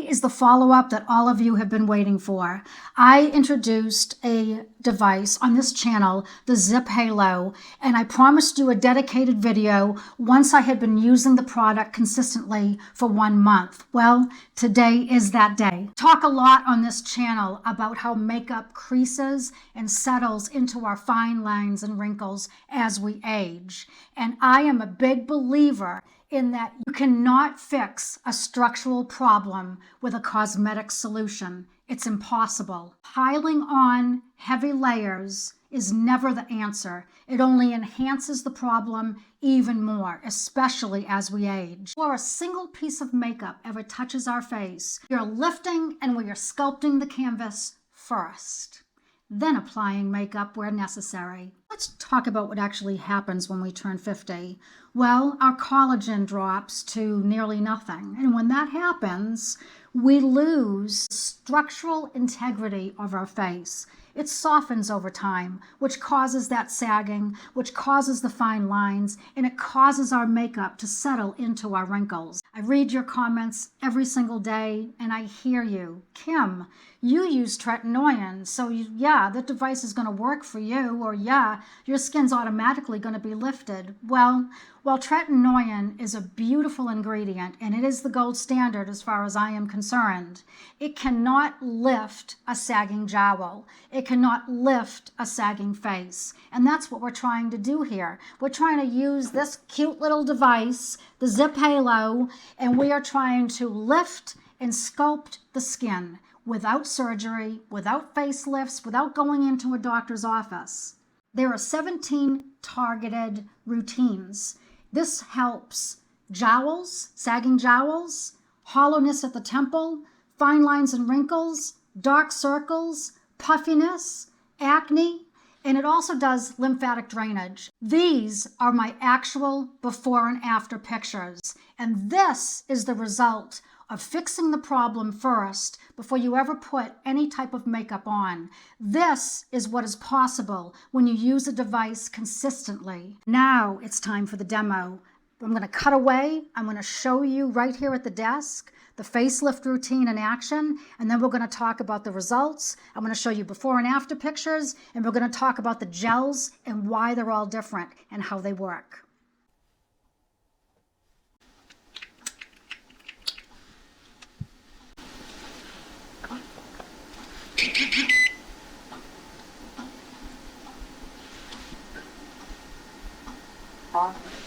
Today is the follow-up that all of you have been waiting for. I introduced a device on this channel, the ZIIP Halo, and I promised you a dedicated video once I had been using the product consistently for 1 month. Well, today is that day. Talk a lot on this channel about how makeup creases and settles into our fine lines and wrinkles as we age. And I am a big believer in that you cannot fix a structural problem with a cosmetic solution. It's impossible. Piling on heavy layers is never the answer. It only enhances the problem even more, especially as we age. Before a single piece of makeup ever touches our face, you're lifting and we are sculpting the canvas first, then applying makeup where necessary. Let's talk about what actually happens when we turn 50. Well, our collagen drops to nearly nothing. And when that happens, we lose structural integrity of our face. It softens over time, which causes that sagging, which causes the fine lines, and it causes our makeup to settle into our wrinkles. I read your comments every single day, and I hear you. Kim, you use TRETINOIN, so yeah, that device is going to work for you, or yeah, your skin's automatically going to be lifted. Well, while TRETINOIN is a beautiful ingredient, and it is the gold standard as far as I am concerned, it cannot lift a sagging jowl. It cannot lift a sagging face. And that's what we're trying to do here. We're trying to use this cute little device, the ZIIP Halo, and we are trying to lift and sculpt the skin without surgery, without facelifts, without going into a doctor's office. There are 17 targeted routines. This helps jowls, sagging jowls, hollowness at the temple, fine lines and wrinkles, dark circles, puffiness, acne, and it also does lymphatic drainage. These are my actual before and after pictures, and this is the result of fixing the problem first before you ever put any type of makeup on. This is what is possible when you use a device consistently. Now it's time for the demo. I'm going to cut away. I'm going to show you right here at the desk the facelift routine in action, and then we're going to talk about the results. I'm going to show you before and after pictures, and we're going to talk about the gels and why they're all different and how they work.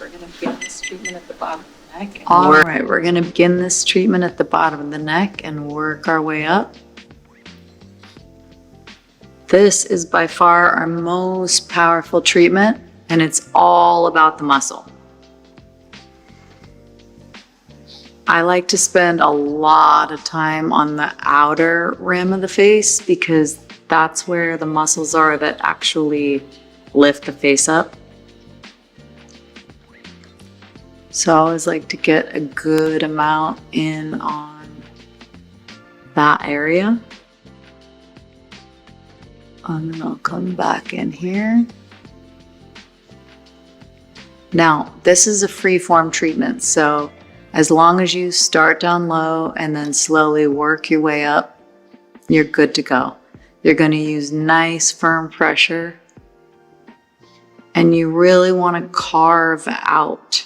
We're going to begin this treatment at the bottom of the neck. All right, we're going to begin this treatment at the bottom of the neck and work our way up. This is by far our most powerful treatment, and it's all about the muscle. I like to spend a lot of time on the outer rim of the face because that's where the muscles are that actually lift the face up. So I always like to get a good amount in on that area. And then I'll come back in here. Now, this is a free-form treatment, so as long as you start down low and then slowly work your way up, you're good to go. You're going to use nice, firm pressure, and you really want to carve out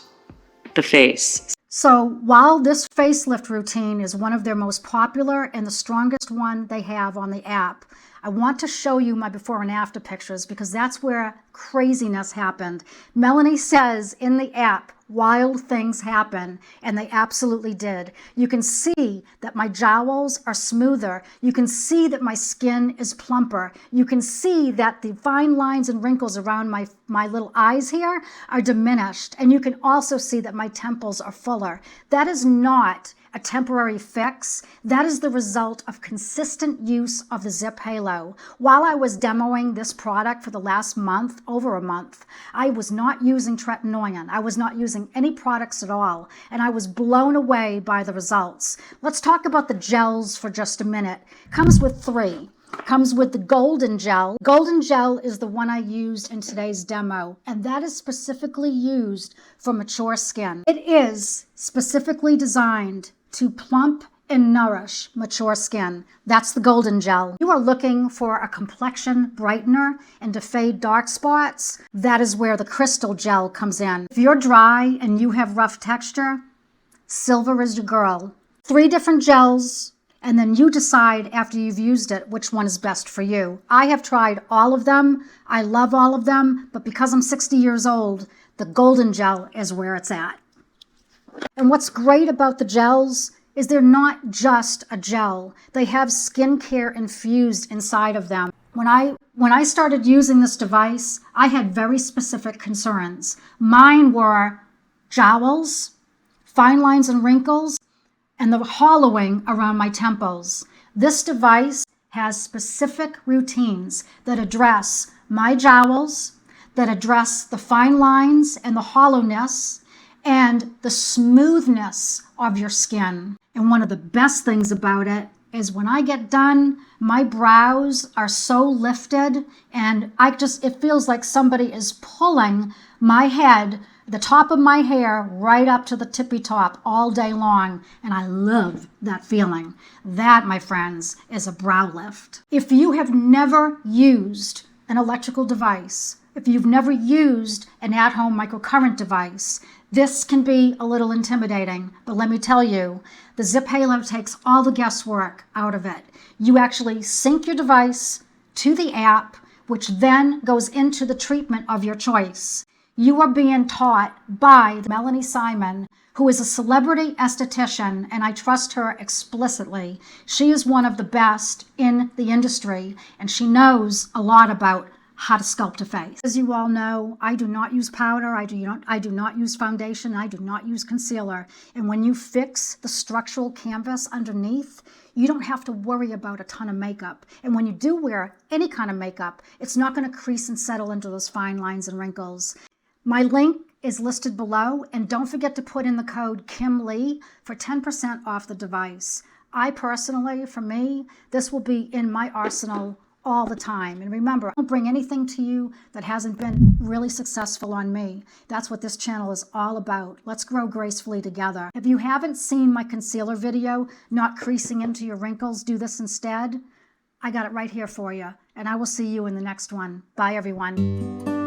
the face. So while this facelift routine is one of their most popular and the strongest one they have on the app, I want to show you my before and after pictures because that's where craziness happened. Melanie says in the app, wild things happen, and they absolutely did. You can see that my jowls are smoother. You can see that my skin is plumper. You can see that the fine lines and wrinkles around my little eyes here are diminished. And you can also see that my temples are fuller. That is not a temporary fix. That is the result of consistent use of the ZIIP Halo. While I was demoing this product for the last month, over a month, I was not using TRETINOIN. I was not using any products at all, and I was blown away by the results. Let's talk about the gels for just a minute. Comes with 3. Comes with the golden gel. Golden gel is the one I used in today's demo, and that is specifically used for mature skin. It is specifically designed to plump and nourish mature skin. That's the Golden Gel. You are looking for a complexion brightener and to fade dark spots. That is where the Crystal Gel comes in. If you're dry and you have rough texture, silver is your girl. 3 different gels, and then you decide after you've used it which one is best for you. I have tried all of them. I love all of them, but because I'm 60 years old, the Golden Gel is where it's at. And what's great about the gels is they're not just a gel. They have skincare infused inside of them. When I started using this device, I had very specific concerns. Mine were jowls, fine lines and wrinkles, and the hollowing around my temples. This device has specific routines that address my jowls, that address the fine lines and the hollowness, and the smoothness of your skin. And one of the best things about it is when I get done, my brows are so lifted and it feels like somebody is pulling my head, the top of my hair, right up to the tippy top all day long. And I love that feeling. That, my friends, is a brow lift. If you have never used an electrical device, if you've never used an at-home microcurrent device, this can be a little intimidating, but let me tell you, the ZIIP Halo takes all the guesswork out of it. You actually sync your device to the app, which then goes into the treatment of your choice. You are being taught by Melanie Simon, who is a celebrity esthetician, and I trust her explicitly. She is one of the best in the industry, and she knows a lot about how to sculpt a face. As you all know, I do not use powder, I do not use foundation, I do not use concealer. And when you fix the structural canvas underneath, you don't have to worry about a ton of makeup. And when you do wear any kind of makeup, it's not going to crease and settle into those fine lines and wrinkles. My link is listed below, and don't forget to put in the code KIMLEE for 10% off the device. I personally, for me, this will be in my arsenal all the time. And remember, I don't bring anything to you that hasn't been really successful on me. That's what this channel is all about. Let's grow gracefully together. If you haven't seen my concealer video, not creasing into your wrinkles, do this instead, I got it right here for you. And I will see you in the next one. Bye, everyone.